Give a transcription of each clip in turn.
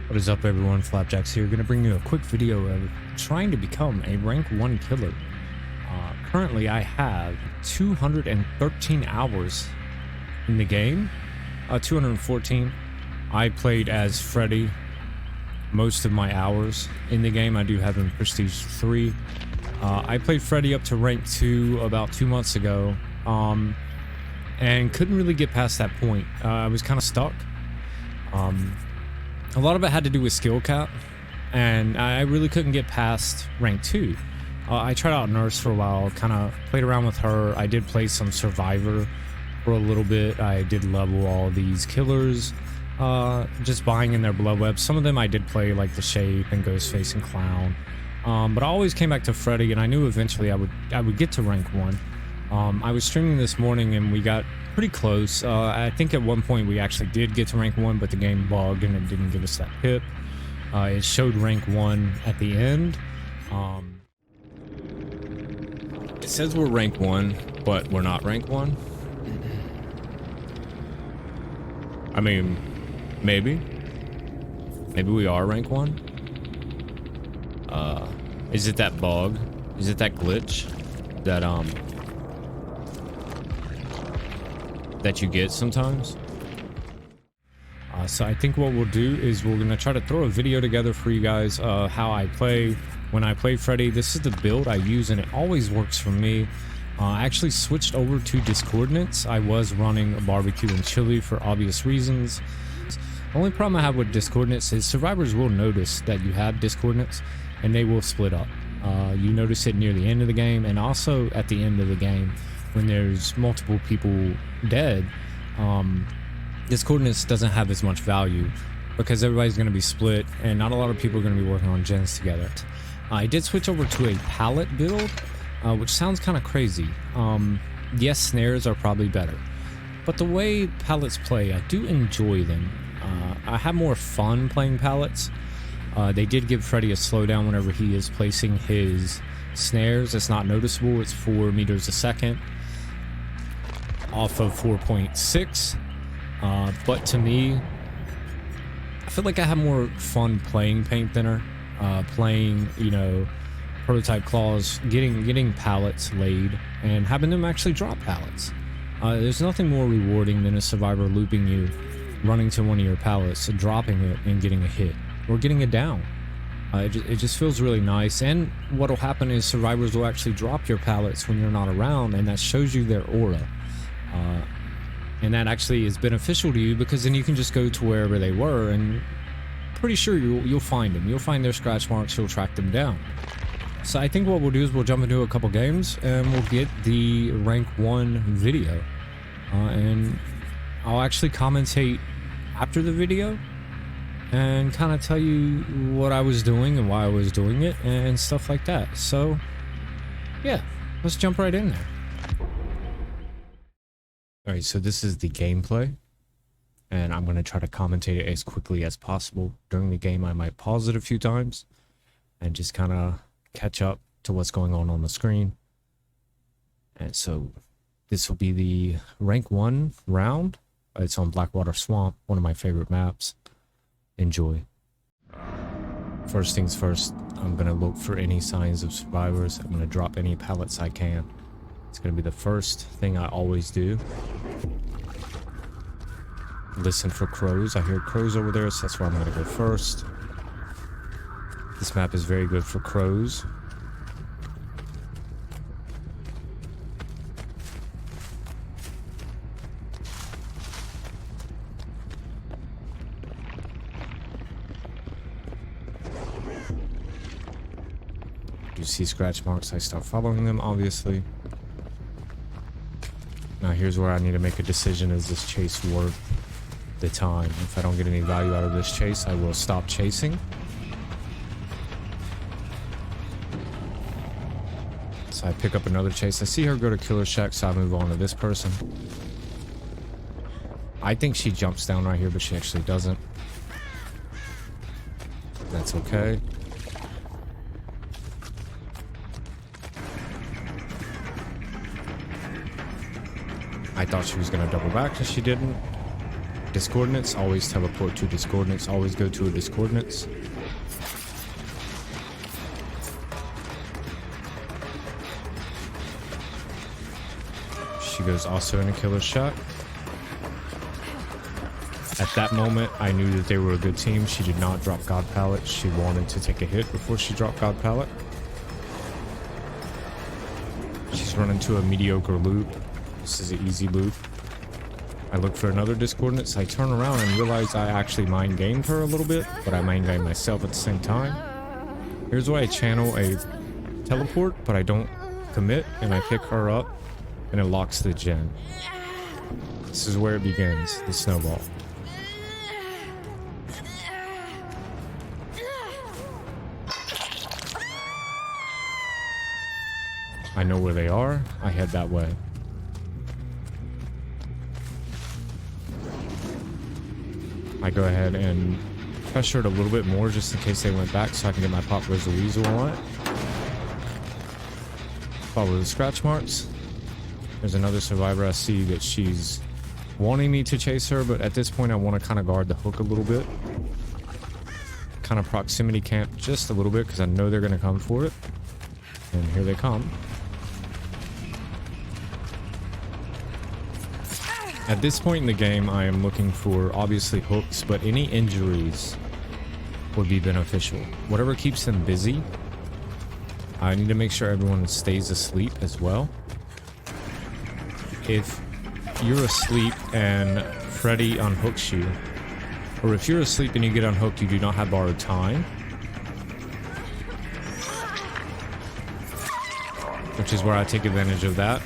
What is up, everyone? Flapjacks here. Going to bring you a quick video of trying to become a rank 1 killer. Currently I have 213 hours in the game. 214. I played as Freddy most of my hours in the game. I do have him Prestige 3. I played Freddy up to rank 2 about 2 months ago, and couldn't really get past that point. I was kind of stuck. A lot of it had to do with skill cap, and I really couldn't get past rank 2. I tried out Nurse for a while, kind of played around with her. I did play some Survivor for a little bit. I did level all these killers, just buying in their blood webs. Some of them I did play, like the Shape and Ghostface and Clown, but I always came back to Freddy, and I knew eventually I would get to rank 1. I was streaming this morning and we got pretty close. I think at one point we actually did get to rank 1, but the game bugged and it didn't give us that pip. It showed rank 1 at the end. It says we're rank 1, but we're not rank 1. I mean, maybe we are rank 1. Is it that bug? Is it that glitch that you get sometimes? So I think what we'll do is we're gonna try to throw a video together for you guys, how I play when I play Freddy. This is the build I use and it always works for me. I actually switched over to discoordinates. I was running a barbecue and chili for obvious reasons. The only problem I have with discoordinates is survivors will notice that you have discoordinates and they will split up. You notice it near the end of the game and also at the end of the game when there's multiple people dead. Discoordinates doesn't have as much value because everybody's going to be split and not a lot of people are going to be working on gens together. I did switch over to a pallet build, which sounds kind of crazy. Yes, snares are probably better, but the way pallets play, I do enjoy them. I have more fun playing pallets. They did give Freddy a slowdown whenever he is placing his snares. It's not noticeable. It's 4 meters a second off of 4.6. But to me, I feel like I have more fun playing paint thinner, playing, you know, prototype claws, getting pallets laid and having them actually drop pallets. There's nothing more rewarding than a survivor looping you, running to one of your pallets, dropping it and getting a hit or getting it down. It just feels really nice. And what'll happen is survivors will actually drop your pallets when you're not around, and that shows you their aura. And that actually is beneficial to you because then you can just go to wherever they were and pretty sure you'll find them. You'll find their scratch marks, you'll track them down. So I think what we'll do is we'll jump into a couple games and we'll get the rank 1 video. And I'll actually commentate after the video and kind of tell you what I was doing and why I was doing it and stuff like that. So yeah, let's jump right in there. Alright, so this is the gameplay, and I'm going to try to commentate it as quickly as possible. During the game I might pause it a few times and just kind of catch up to what's going on the screen. And so this will be the rank 1 round. It's on Blackwater Swamp, one of my favorite maps. Enjoy. First things first, I'm going to look for any signs of survivors. I'm going to drop any pallets I can. It's going to be the first thing I always do. Listen for crows. I hear crows over there, so that's where I'm going to go first. This map is very good for crows. You see scratch marks, I start following them, obviously. Now here's where I need to make a decision. Is this chase worth the time? If I don't get any value out of this chase, I will stop chasing. So I pick up another chase. I see her go to Killer Shack, so I move on to this person. I think she jumps down right here, but she actually doesn't. That's okay. I thought she was going to double back, and she didn't. Discoordinates, always teleport to discoordinates, always go to a discoordinates. She goes also in a killer shot. At that moment, I knew that they were a good team. She did not drop God Pallet. She wanted to take a hit before she dropped God Pallet. She's run into a mediocre loop. This is an easy loop. I look for another discoordinates. I turn around and realize I actually mind gamed her a little bit, but I mind gamed myself at the same time. Here's where I channel a teleport, but I don't commit, and I pick her up, and it locks the gen. This is where it begins, the snowball. I know where they are. I head that way. I go ahead and pressure it a little bit more just in case they went back so I can get my Pop Goes the Weasel on it. Follow the scratch marks. There's another survivor. I see that she's wanting me to chase her, but at this point I want to kind of guard the hook a little bit. Kind of proximity camp just a little bit because I know they're going to come for it. And here they come. At this point in the game, I am looking for, obviously, hooks, but any injuries would be beneficial. Whatever keeps them busy. I need to make sure everyone stays asleep as well. If you're asleep and Freddy unhooks you, or if you're asleep and you get unhooked, you do not have borrowed time. Which is where I take advantage of that.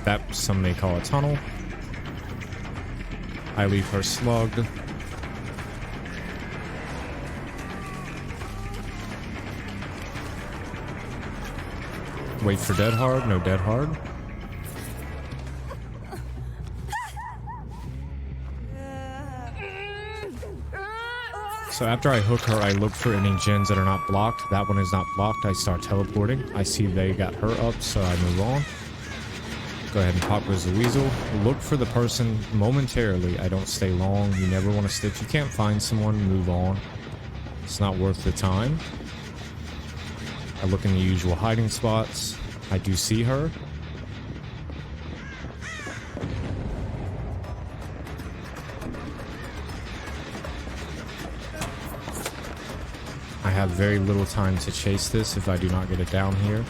That some may call a tunnel. I leave her slugged. Wait for dead hard. No dead hard. So after I hook her, I look for any gens that are not blocked. That one is not blocked. I start teleporting. I see they got her up, so I move on. Go ahead and Pop Goes the Weasel. Look for the person momentarily. I don't stay long. You never want to stay. If you can't find someone, move on. It's not worth the time. I look in the usual hiding spots. I do see her. I have very little time to chase this if I do not get it down here.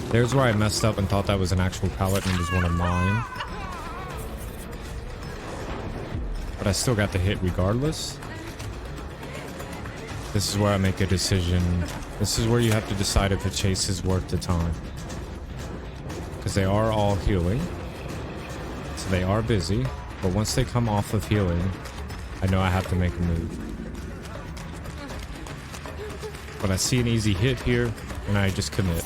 There's where I messed up and thought that was an actual pallet and it was one of mine. But I still got the hit regardless. This is where I make a decision. This is where you have to decide if a chase is worth the time. Because they are all healing. So they are busy. But once they come off of healing, I know I have to make a move. But I see an easy hit here, and I just commit.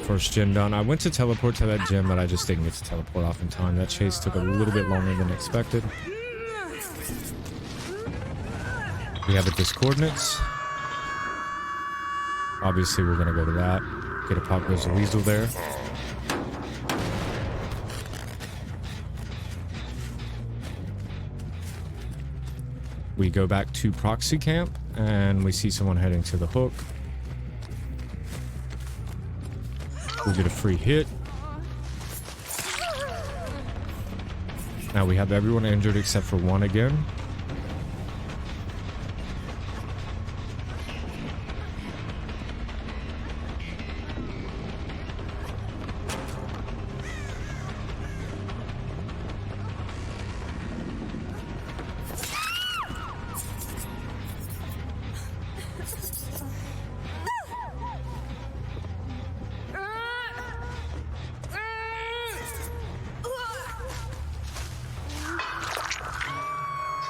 First gen done. I went to teleport to that gym, but I just didn't get to teleport off in time. That chase took a little bit longer than expected. We have the discoordinates. Obviously, we're going to go to that. Get a Pop Goes the Weasel there. We go back to proxy camp, and we see someone heading to the hook. We'll get a free hit. Now we have everyone injured except for one again.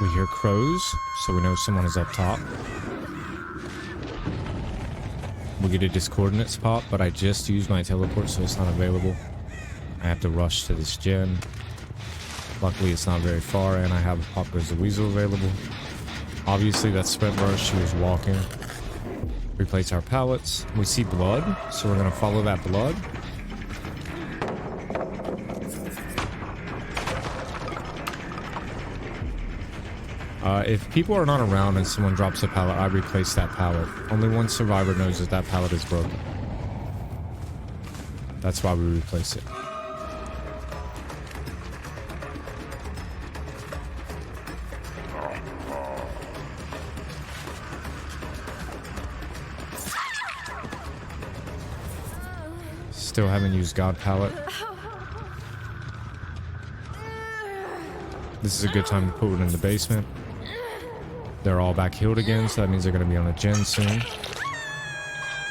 We hear crows, so we know someone is up top. We get a discoordinates pop, but I just used my teleport, so it's not available. I have to rush to this gen. Luckily, it's not very far, and I have a Pop Goes the Weasel available. Obviously, that's sprint burst. She was walking. Replace our pallets. We see blood, so we're going to follow that blood. If people are not around and someone drops a pallet, I replace that pallet. Only one survivor knows that that pallet is broken. That's why we replace it. Still haven't used God pallet. This is a good time to put it in the basement. They're all back healed again, so that means they're going to be on a gen soon.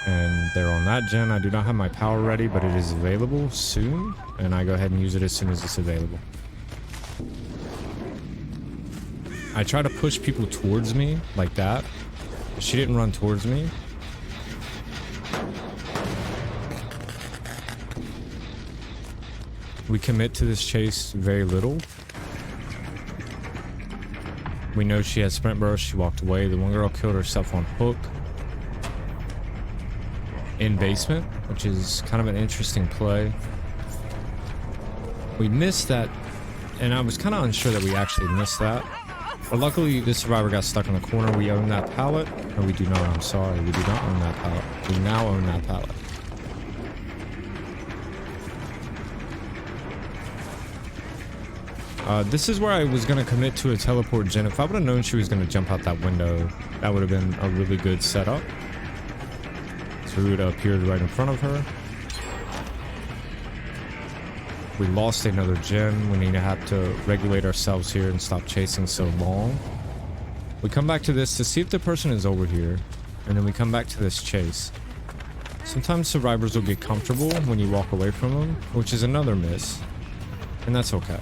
And they're on that gen. I do not have my power ready, but it is available soon. And I go ahead and use it as soon as it's available. I try to push people towards me like that. She didn't run towards me. We commit to this chase very little. We know she has sprint burst. She walked away. The one girl killed herself on hook in basement, which is kind of an interesting play. We missed that, and I was kind of unsure that we actually missed that. But luckily, this survivor got stuck in the corner. We own that pallet. Or we do not. I'm sorry. We do not own that pallet. We now own that pallet. This is where I was going to commit to a teleport gen. If I would have known she was going to jump out that window, that would have been a really good setup. So we would have appeared right in front of her. We lost another gen. We need to have to regulate ourselves here and stop chasing so long. We come back to this to see if the person is over here. And then we come back to this chase. Sometimes survivors will get comfortable when you walk away from them, which is another miss. And that's okay.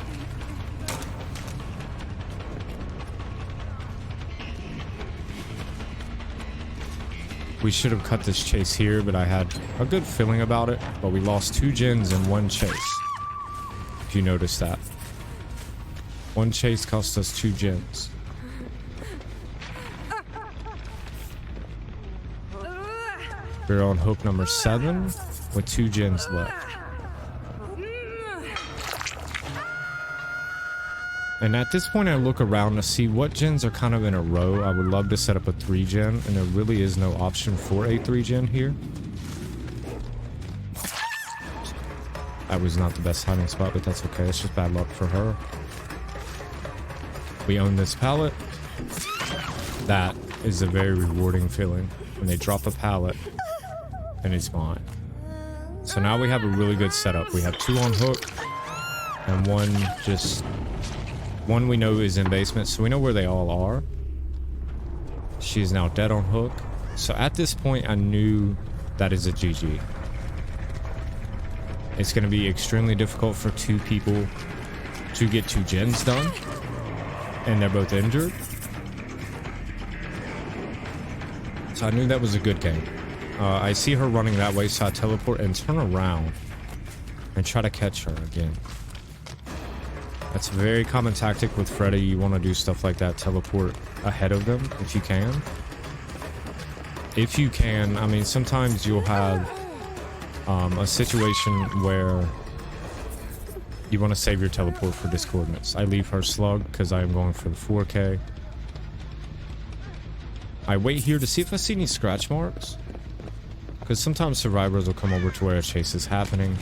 We should have cut this chase here, but I had a good feeling about it. But we lost 2 gens in one chase. If you notice that. One chase cost us 2 gens. We're on hook number 7 with 2 gens left. And at this point I look around to see what gens are kind of in a row. I would love to set up a 3 gen, and there really is no option for a 3 gen here. That was not the best hiding spot, but that's okay. It's just bad luck for her. We own this pallet. That is a very rewarding feeling when they drop a pallet and it's gone. So now we have a really good setup. We have 2 on hook and one we know is in basement, so we know where they all are. She's now dead on hook. So at this point, I knew that is a GG. It's going to be extremely difficult for 2 people to get 2 gens done. And they're both injured. So I knew that was a good game. I see her running that way, so I teleport and turn around and try to catch her again. That's a very common tactic with Freddy. You want to do stuff like that. Teleport ahead of them if you can. If you can, I mean, sometimes you'll have a situation where you want to save your teleport for discoordinates. I leave her slug because I am going for the 4K. I wait here to see if I see any scratch marks. Because sometimes survivors will come over to where a chase is happening.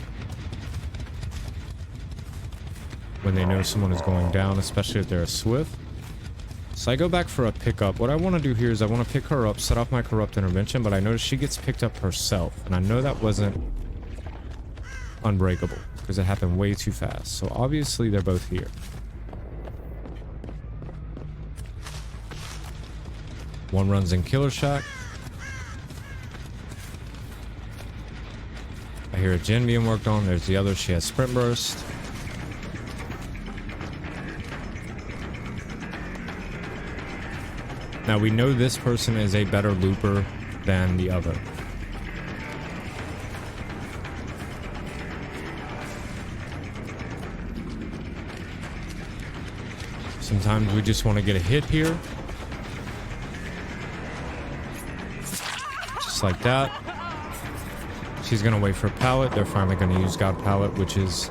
When they know someone is going down, especially if they're a swift. So I go back for a pickup. What I want to do here is I want to pick her up, set off my corrupt intervention, but I notice she gets picked up herself. And I know that wasn't unbreakable because it happened way too fast. So obviously they're both here. One runs in Killer Shack. I hear a gen being worked on. There's the other. She has sprint burst. Now we know this person is a better looper than the other. Sometimes we just want to get a hit here. Just like that. She's going to wait for a pallet. They're finally going to use God pallet, which is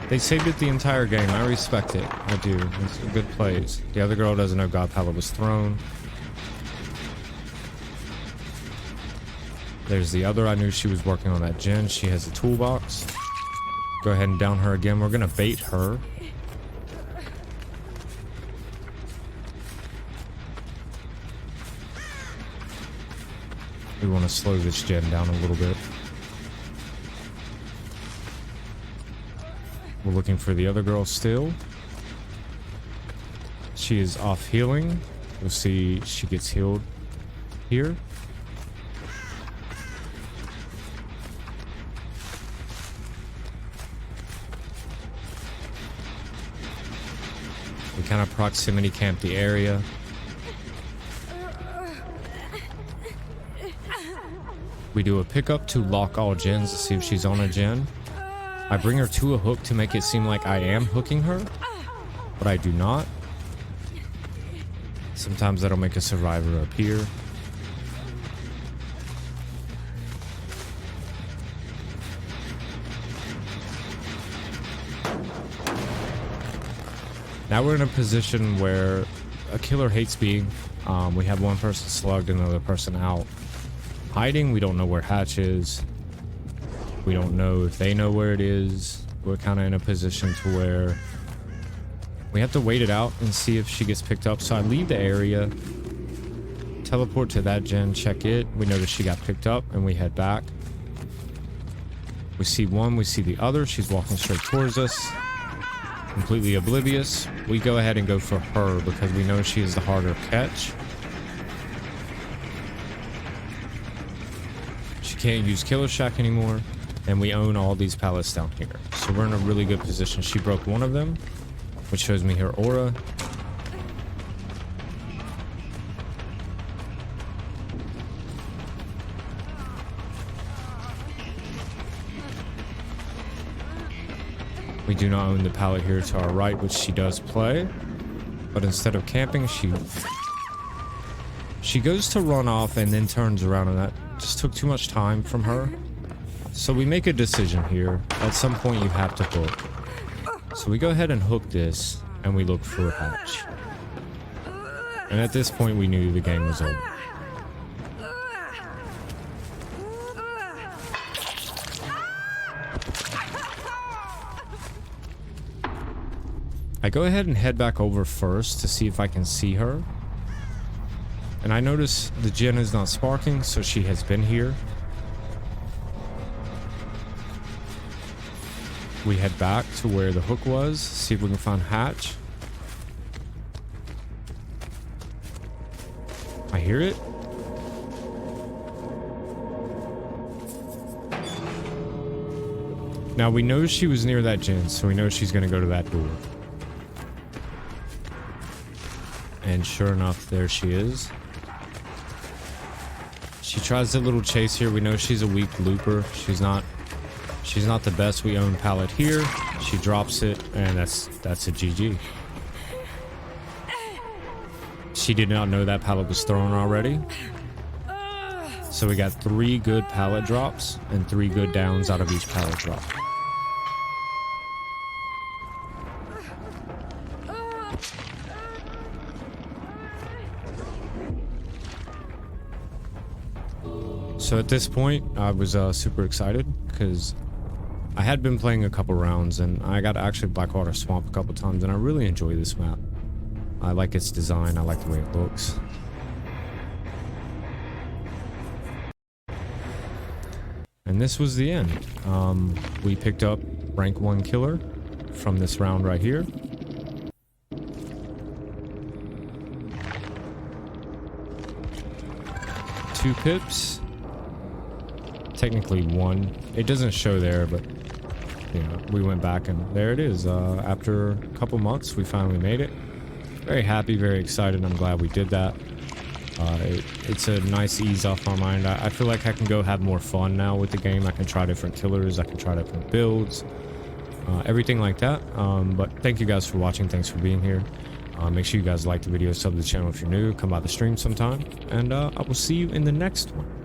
They saved it the entire game. I respect it. I do. It's good plays. The other girl doesn't know God Pallet was thrown. There's the other. I knew she was working on that gen. She has a toolbox. Go ahead and down her again. We're going to bait her. We want to slow this gen down a little bit. We're looking for the other girl still. She is off healing. We'll see she gets healed here. We kind of proximity camp the area. We do a pickup to lock all gens to see if she's on a gen. I bring her to a hook to make it seem like I am hooking her, but I do not. Sometimes that'll make a survivor appear. Now we're in a position where a killer hates being. We have one person slugged and another person out. Hiding, we don't know where Hatch is. We don't know if they know where it is. We're kind of in a position to where we have to wait it out and see if she gets picked up. So I leave the area, teleport to that gen, check it. We notice she got picked up and we head back. We see one, we see the other. She's walking straight towards us, completely oblivious. We go ahead and go for her because we know she is the harder catch. She can't use Killer Shack anymore. And we own all these pallets down here. So we're in a really good position. She broke one of them, which shows me her aura. We do not own the pallet here to our right, which she does play. But instead of camping, she goes to run off and then turns around, and that just took too much time from her. So we make a decision here. At some point you have to hook. So we go ahead and hook this, and we look for a hatch. And at this point we knew the game was over. I go ahead and head back over first to see if I can see her. And I notice the gen is not sparking, so she has been here. We head back to where the hook was, see if we can find Hatch. I hear it. Now we know she was near that gen, so we know she's going to go to that door. And sure enough, there she is. She tries a little chase here. We know she's a weak looper. She's not the best. We own pallet here. She drops it, and that's a GG. She did not know that pallet was thrown already. So we got 3 good pallet drops and 3 good downs out of each pallet drop. So at this point, I was super excited because I had been playing a couple rounds and I got actually Blackwater Swamp a couple times, and I really enjoy this map. I like its design. I like the way it looks. And this was the end. We picked up rank 1 killer from this round right here. Two pips. Technically 1. It doesn't show there, but you know, we went back and there it is. After a couple months, we finally made it. Very happy, very excited. I'm glad we did that. It's a nice ease off my mind. I feel like I can go have more fun now with the game. I can try different killers. I can try different builds. Everything like that. But thank you guys for watching. Thanks for being here. Make sure you guys like the video, sub to the channel if you're new. Come by the stream sometime. And I will see you in the next one.